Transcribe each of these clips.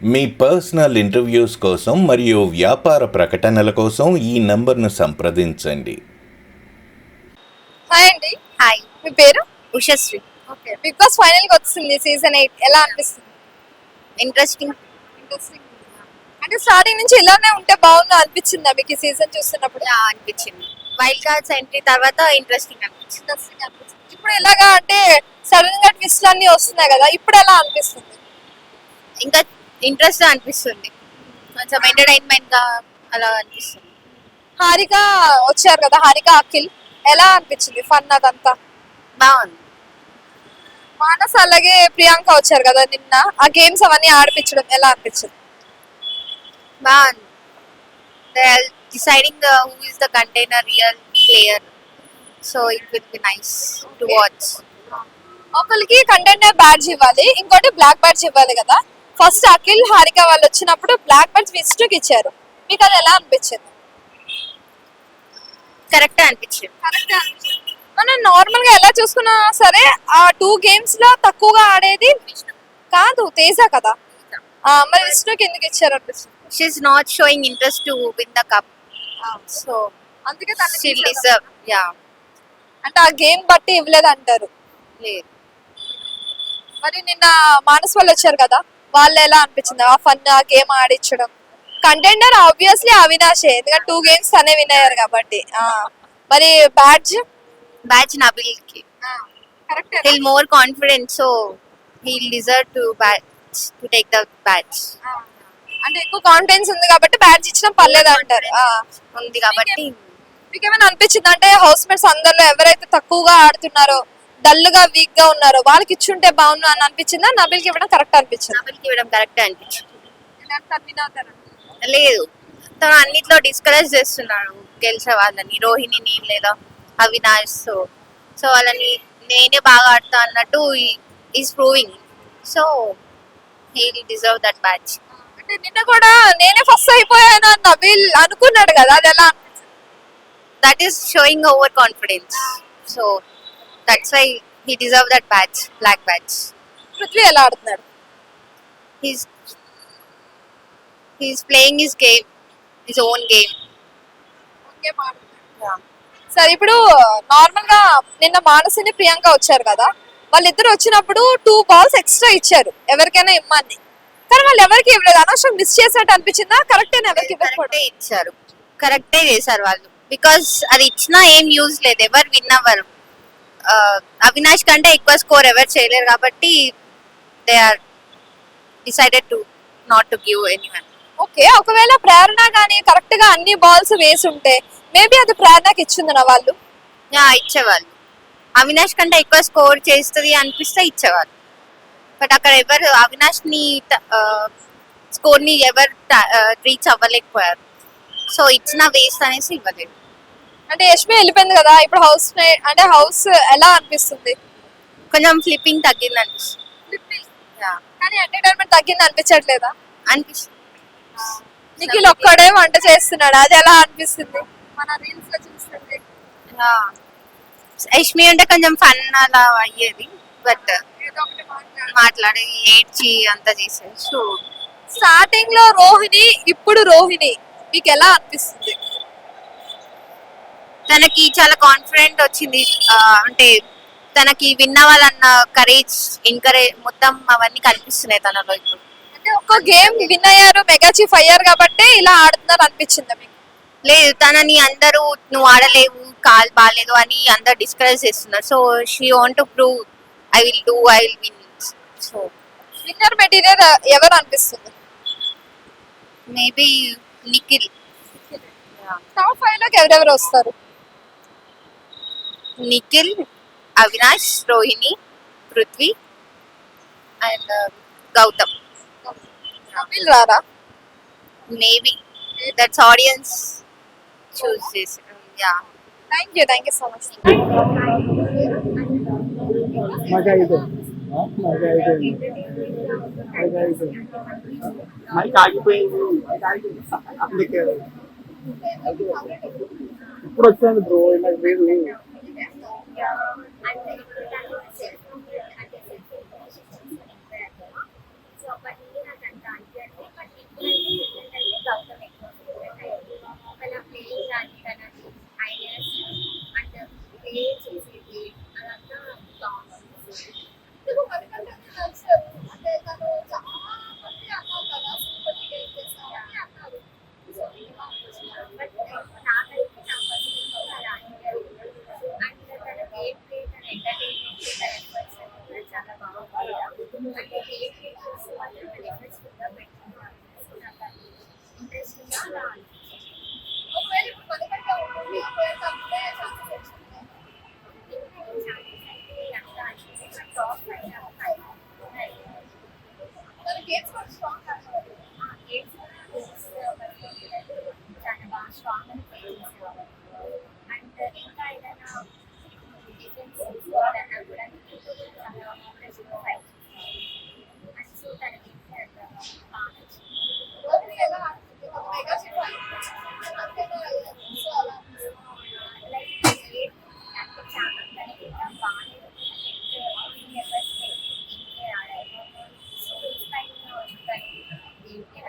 మీ personal interviews కోసం మరియు వ్యాపార ప్రకటనల కోసం ఈ నంబర్ను సంప్రదించండి. హాయ్ అండి. హాయ్, మీ పేరు? Ushasri. Okay. Bigg Boss final గా వచ్చింది సీజన్ 8. ఎలా అనిపిస్తుంది? ఇంట్రెస్టింగ్. ఇంట్రెస్టింగ్. అంటే స్టార్టింగ్ నుంచి ఇలానే ఉంటే బాగుంది అనిపించిందా మీకు ఈ సీజన్ చూస్తున్నప్పుడు? అనిపించింది. వైల్డ్ కార్డ్స్ ఎంట్రీ తర్వాత ఇంట్రెస్టింగ్ అనిపించింది. ఇంట్రెస్టింగ్ అనిపించింది. ఇప్పుడు ఎలాగా అంటే సడన్ గా ట్విస్ట్లు అన్ని వస్తున్నాయి కదా, ఇప్పుడు ఎలా అనిపిస్తుంది? ఇంకా ఇంట్రెస్ట్ అనిపిస్తుంది, కొంచెం ఎంటర్టైన్మెంట్ గా అలా అనిపిస్తుంది. హారిక వచ్చారు కదా, హారిక అఖిల్, ఎలా అనిపించింది ఫన్ అదంతా? బాగుంది. మానస్ అలాగే ప్రియాంక వచ్చారు కదా నిన్న, ఆ గేమ్స్ అవన్నీ ఆడిపించడం ఎలా అనిపించింది? బాగుంది. They are deciding who is the contender real player, so it will be nice to watch. ఒకరికి కంటెంటర్ బ్యాడ్జ్ ఇవ్వాలి, ఇంకోటి బ్లాక్ బ్యాడ్జ్ ఇవ్వాలి కదా. ఫస్ట్ అఖిల్ హారిక వాళ్ళు వచ్చినప్పుడు బ్లాక్ బ్యాడ్జ్ విష్ణుకి ఇచ్చారు. మీకు అది ఎలా అనిపించింది? కరెక్ట్ అనిపించింది. మనం నార్మల్ గా ఎలా చూసుకున్నా సరే ఆ 2 గేమ్స్ లో తక్కువగా ఆడేది విష్ణు కాదు, తేజ కదా. మరి విష్ణుకి ఎందుకు ఇచ్చారు అనిపిస్తుంది? She is not showing interest to win the cup, so అందుకే షీ డిజర్వ్. యా, అంటే ఆ గేమ్ బట్టి ఇవ్వలేదు అంటారు. లేదు. మరి నిన్న మానస్ వాళ్ళు వచ్చారు కదా, వాళ్ళు ఎలా అనిపించింది ఆ ఫన్, ఆ గేమ్ ఆడించడం? కంటెండర్ ఆబ్వియస్లీ అవినాషే, ఎందుకంటే 2 గేమ్స్ తనే విన్ అయ్యారు కాబట్టి. మరి బ్యాడ్జ్ బ్యాచ్ నబిల్ కి he'll more confident, so he'll deserve to take the badge. అంటే ఎక్కువ కాన్ఫిడెన్స్ ఉంది కాబట్టి బ్యాడ్జ్ ఇచ్చినా పర్లేదు అంటారు. ఉంది కాబట్టి. మీకు ఏమైనా అనిపించింది అంటే హౌస్ మేట్స్ అందరిలో ఎవరైతే తక్కువగా ఆడుతున్నారో, డల్ గా వీక్ గా ఉన్నారో వాళ్ళకి ఇచ్చుంటే బాగుండు అని అనిపించిందా? నబిల్ కి ఇవ్వడం కరెక్ట్ అనిపించింది? నబిల్ కి ఇవ్వడం కరెక్ట్ అనిపించింది. లేదు, తను అన్నిట్లో డిస్కరేజ్ చేస్తున్నాడు గెలిచే వాళ్ళని, రోహిణిని లేదా అవినాష్. సో వాళ్ళని నేనే బాగా ఆడతా అన్నట్టు is proving, so he deserve that batch. అంటే నిన్న కూడా నేనే ఫస్ట్ అయిపోయాను అని నబిల్ అనుకున్నాడు కదా, అది ఎలా? That is showing over confidence, so that's why he deserve that badge, black badge. Prithvi ఎలా ఆడుతున్నాడు? He's playing his game, his own game. సరే, ఇప్పుడు నార్మల్ గా నిన్న మానసిని ప్రియాంక వచ్చారు కదా, వాళ్ళిద్దరు వచ్చినప్పుడు 2 balls ఎక్స్ట్రా ఇచ్చారు ఎవరికైనా ఇమ్మని, కానీ వాళ్ళు ఎవరికి ఇవ్వలేదు. అనవసరం మిస్ చేసినట్టు అనిపించిందా? కరెక్టే ఎవరికి ఇవ్వకపోతే ఇచ్చారు, కరెక్టే చేశారు వాళ్ళు, బికాస్ అది ఇచ్చినా ఏం యూజ్ లేదు, ఎవరు విన్ అవ్వరు. అవినాష్ కంటే ఎక్కువ స్కోర్ ఎవరు చేయలేరు కాబట్టి they are decided to not to give anyone. Okay, ఒకవేళ ప్రేరణ గానీ కరెక్ట్ గా అన్ని బాల్స్ వేసి ఉంటే మేబీ అది ప్రేరణకి ఇచ్చింది వాళ్ళు. ఇచ్చేవాళ్ళు. అవినాష్ కంటే ఎక్కువ స్కోర్ చేస్తుంది అనిపిస్తే ఇచ్చేవాళ్ళు, బట్ అక్కడ ఎవరు అవినాష్ ని స్కోర్ ని ఎవరు రీచ్ అవ్వలేకపోయారు, సో ఇచ్చిన వేస్ట్ అనేసి ఇవ్వలేదు. అంటే యష్మి వెళ్ళిపోయింది కదా, ఇప్పుడు హౌస్ అంటే హౌస్ ఎలా అనిపిస్తుంది? కొంచెం ఫ్లిప్పింగ్ తగ్గింది అనిపిస్తుంది, కానీ ఎంటర్టైన్మెంట్ తగ్గింది అనిపించట్లేదా? అనిపిస్తుంది. నిఖిల్ ఒక్కడే వంట చేస్తున్నాడు, అది ఎలా అనిపిస్తుంది మన రీల్స్ లో చూస్తుంటే? యష్మి అంటే కొంచెం ఫన్ అలా అయ్యేది, బట్ మాట్లాడి ఏడ్చి అంతా చేసేది. సో స్టార్టింగ్ లో రోహిణి, ఇప్పుడు రోహిణి మీకు ఎలా అనిపిస్తుంది? తనకి చాలా కాన్ఫిడెంట్ వచ్చింది, అంటే తనకి విన్ అవ్వాలన్న కరేజ్, ఎంకరేజ్ మొత్తం అవన్నీ కనిపిస్తున్నాయి తనలో ఇప్పుడు. అంటే ఒక్క గేమ్ విన్ అయ్యారు, మెగా చీఫ్ అయ్యారు కాబట్టి ఇలా ఆడుతున్నారు అనిపించిందా మీకు? లేదు, తనని అందరూ నువ్వు ఆడలేవు, కాల్ బాగాలేదు అని అందరు డిస్కరేజ్ చేస్తున్నారు, so she want to prove I will win. So winner material ఎవరు అనిపిస్తుంది? మేబీ నిఖిల్. టాప్ 5 లోకి ఎవరెవరు వస్తారు? నిఖిల్, అవినాష్, రోహిణి, పృథ్వీ అండ్ గౌతమ్. నబిల్ రారా? మేబీ దట్స్ ఆడియన్స్ చూస్ చేసి. Thank you so much. Mic ఆగిపోయింది, అందుకే ఇప్పుడు వచ్చాను బ్రో, ఇలా లేదు. సో అప్పటి నుంచి నాకు అంత అలా అనిపించింది. ఒకవేళ ఇప్పుడు మణికంఠ ఉండి పేరు తప్పితే ఛాన్సెస్ వచ్చింది. ఛాన్సెస్ అయితే అంత అనిపించింది. టాప్ అయినా మరి గేమ్స్ కూడా స్ట్రాంగ్ కాదు. గేమ్స్ చాలా బాగా స్ట్రాంగ్ అని ప్లే చేసేవాళ్ళు. అండ్ ఇంకా ఏదైనా డిఫెన్స్ తీసుకోవాలన్నా కూడా చాలా ఇంట్రెస్ట్గా ఫైట్ చేసేవాళ్ళు. అండ్ సో తన గేమ్స్ బాగా నచ్చింది. రోజుని ఎలా ఆడుతుంది ఒక మెగా చిప్ అంతేనా సో అలా లైక్ అంటే చాలా తనకి ఇంకా బాగానే ఆడారు. స్కూల్ టైంలో గేమ్కి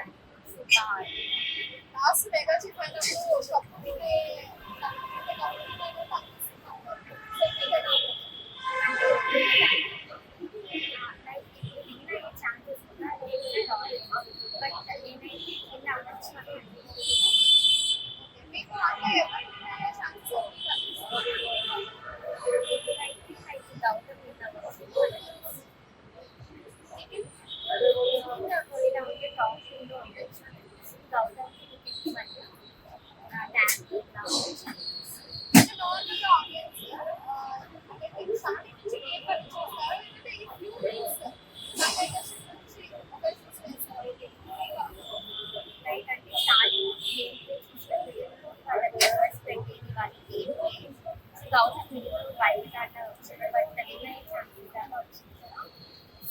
బాగా లాస్ట్ మెగా చిప్ అయినప్పుడు కప్పు వినే ఛాన్సెస్ ఉన్నా బట్ నేనైతే ఇలా వచ్చినట్టు మీకు అంటే ఎవరికి ఛాన్సెస్ నార్మల్గా ఆడియన్స్ అంటే స్టార్టింగ్ నుంచి ఏ పని చేస్తారో లేదంటే ఈ ఫ్యూ డేస్ నుంచి ఒక చేస్తారు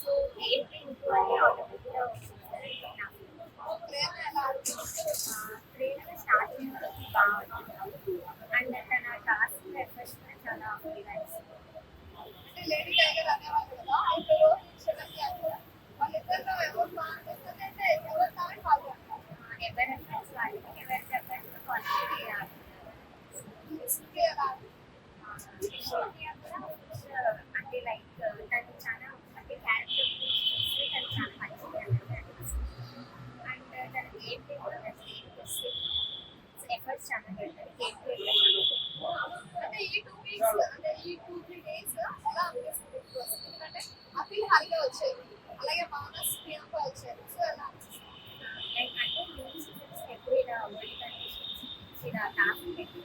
సో ఏంటి ఇంకోటి ఆటోమేటిక్గా వచ్చింది ప్రేమ ఎలా ఆడుతుంది ట్రైనర్ స్టార్టింగ్ బాగుంటుంది అండ్ తన టాస్క్ ఎఫర్ట్స్ చాలా రిలాక్స్ అంటే లేడీ టైగర్ అనేవాళ్ళు కదా అయితే రోహిత్ శర్మకి అంటే వాళ్ళిద్దరిలో ఎవరు బాగా అనిపిస్తుంది అంటే ఎవరు కానీ వాళ్ళు అంటారు ఎవరి ఎఫర్ట్స్ వాళ్ళకి ఎవరి ఎఫర్ట్స్ క్వాలిటీ చేయాలి. ఇసుకే ఎలా అంటే లైక్ తను చాలా అంటే క్యారెక్టర్ చూస్తే తను చాలా మంచిగా అండ్ తన గేమ్ ప్లే కూడా ఎఫర్ట్స్ చాలా పెడతారు గేమ్ ప్లే అంటే ఈ 2 వీక్స్ అంటే ఈ 2-3 డేస్ ఎలా అనిపిస్తుంది ఎందుకంటే అఖిల్ హాయిగా వచ్చేది అలాగే మానస్ ప్రియాంక వచ్చారు సో ఎలా అనిపిస్తుంది లైక్ అంటే మూవీస్ ఎప్పుడు ఇలా వరల్డ్ కండిషన్స్ ఇలా టాస్క్ పెట్టి